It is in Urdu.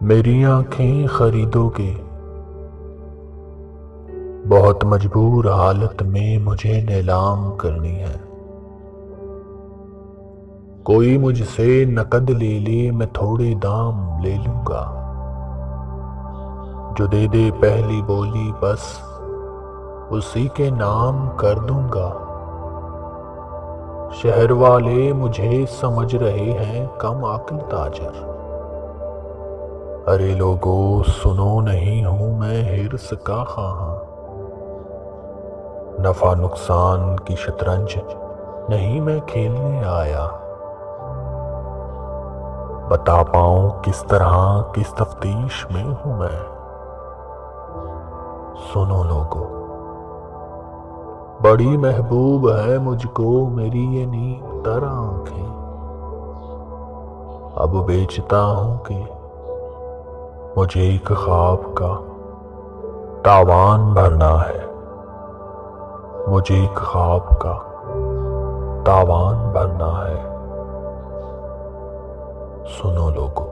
میری آنکھیں خریدو گے، بہت مجبور حالت میں مجھے نیلام کرنی ہے۔ کوئی مجھ سے نقد لے لے میں تھوڑے دام لے لوں گا، جو دے دے پہلی بولی بس اسی کے نام کر دوں گا۔ شہر والے مجھے سمجھ رہے ہیں کم عقل تاجر، ارے لوگو سنو نہیں ہوں میں حرص کا خواہاں، نفع نقصان کی شطرنج نہیں میں کھیلنے آیا، بتا پاؤں کس طرح کس تفتیش میں ہوں میں۔ سنو لوگو، بڑی محبوب ہے مجھ کو میری یہ نیک تر آنکھیں، اب بیچتا ہوں کہ مجھے ایک خواب کا تاوان بھرنا ہے، مجھے ایک خواب کا تاوان بھرنا ہے۔ سنو لوگو۔